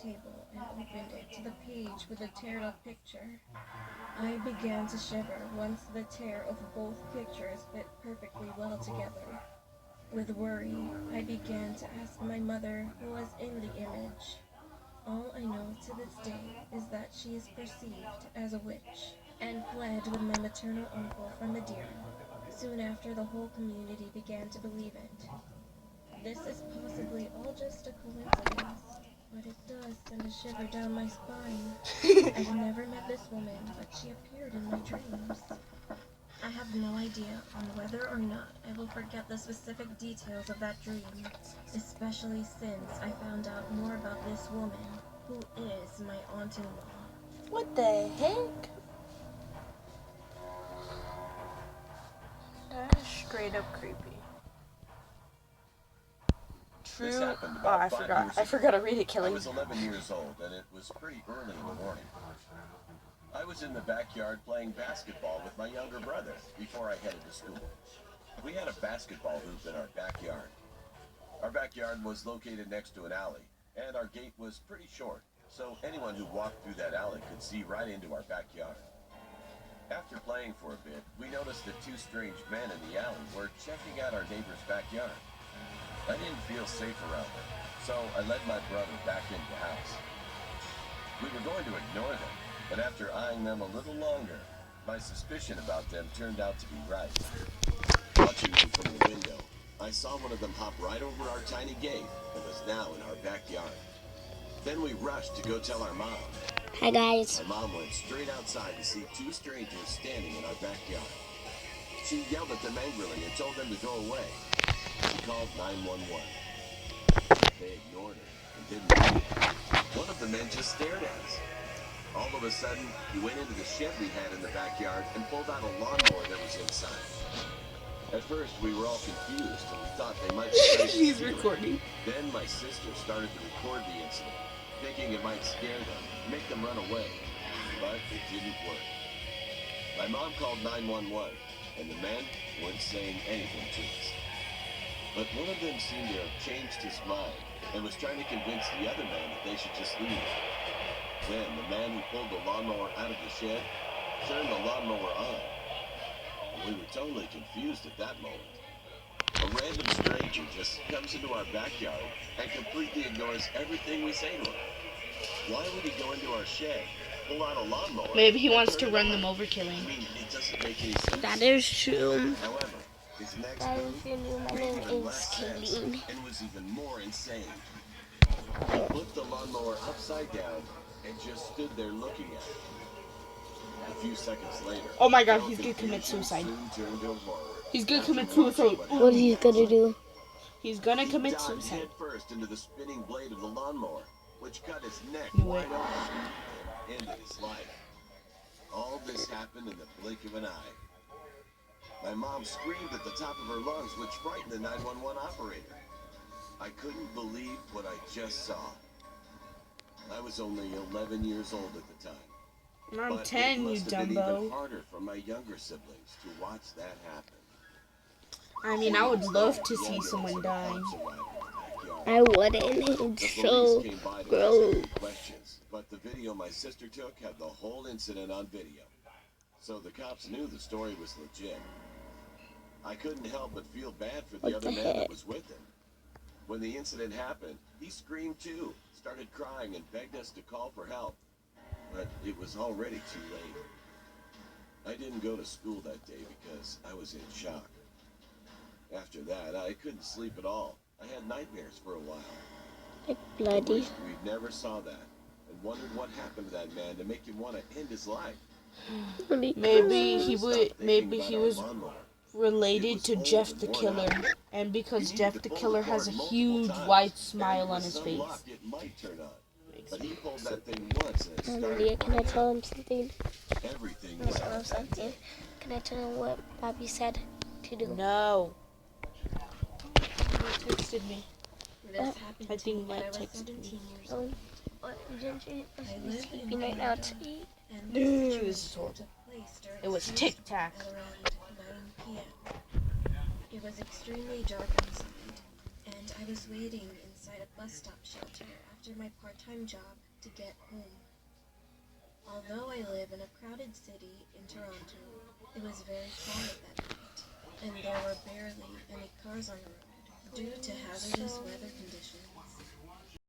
table and opened it to the page with a teared-up picture. I began to shiver once the tear of both pictures fit perfectly well together. With worry, I began to ask my mother who was in the image. All I know to this day is that she is perceived as a witch and fled with my maternal uncle from Madeira. Soon after, the whole community began to believe it. This is possibly all just a coincidence, but it does send a shiver down my spine. I've never met this woman, but she appeared in my dreams. I have no idea on whether or not I will forget the specific details of that dream, especially since I found out more about this woman, who is my aunt-in-law. What the heck? That is straight up creepy. True. I forgot to read it, Kelly. I was 11 years old, and it was pretty early in the morning. I was in the backyard playing basketball with my younger brother before I headed to school. We had a basketball hoop in our backyard. Our backyard was located next to an alley, and our gate was pretty short, so anyone who walked through that alley could see right into our backyard. After playing for a bit, we noticed that two strange men in the alley were checking out our neighbor's backyard. I didn't feel safe around them, so I led my brother back into the house. We were going to ignore them, but after eyeing them a little longer, my suspicion about them turned out to be right. Watching them from the window, I saw one of them hop right over our tiny gate that was now in our backyard. Then we rushed to go tell our mom. Hi guys. My mom went straight outside to see two strangers standing in our backyard. She yelled at them angrily and told them to go away. She called 911. They ignored her and didn't move. One of the men just stared at us. All of a sudden, he went into the shed we had in the backyard and pulled out a lawnmower that was inside. At first, we were all confused and we thought they might be He's recording. Then my sister started to record the incident, thinking it might scare them, make them run away. But it didn't work. My mom called 911, and the men weren't saying anything to us. But one of them seemed to have changed his mind and was trying to convince the other man that they should just leave. Then the man who pulled the lawnmower out of the shed turned the lawnmower on. We were totally confused at that moment. A random stranger just comes into our backyard and completely ignores everything we say to him. Why would he go into our shed, pull out a lawnmower? Maybe he wants to run them over, killing. I mean, it doesn't make any sense. That is true. However, his next Guys, move if you're new, my made name even is less sense Kaylene. and was even more insane. He flipped the lawnmower upside down and just stood there looking at it. A few seconds later, Oh my god, he's gonna commit suicide. soon turned to horror. He's gonna commit suicide. What are you gonna do? He's gonna He commit dived suicide. head first into the spinning blade of the lawnmower, which cut his neck No wide way. open. Ended his life. All this happened in the blink of an eye. My mom screamed at the top of her lungs, which frightened the 911 operator. I couldn't believe what I just saw. I was only 11 years old at the time. I'm But 10, it you must have been even dumbo. harder for my younger siblings to watch that happen. I mean, I would love to see someone die. I wouldn't. It's so gross. Questions, but the video my sister took had the whole incident on video. So the cops knew the story was legit. I couldn't help but feel bad for the What other the man heck? that was with him. When the incident happened, he screamed too, started crying and begged us to call for help. But it was already too late. I didn't go to school that day because I was in shock. After that, I couldn't sleep at all. I had nightmares for a while. Like I bloody. wished we never saw that and wondered what happened to that man to make him want to end his life. Maybe he Stop would. thinking Maybe about he our was lawnmower. related to Jeff the Killer, and because Jeff the Killer has a huge white smile on his face. It might turn on. But he pulled that thing once and it Maria, started can I burning tell up. him something? Everything Can I was tell him out that something? day. Can I tell him what Bobby said to do? No. He texted me. This happened I to think me when I Matt was texted 17 me. years old. What? Didn't you I be lived in sleeping right now to eat? And Dude, this it was so- took place during It was Tuesday Tic Tac. at around 9 p.m. It was extremely dark outside, and I was waiting inside a bus stop shelter after my part-time job to get home. Although I live in a crowded city in Toronto, it was very quiet that night, and there were barely any cars on the road due to hazardous weather conditions.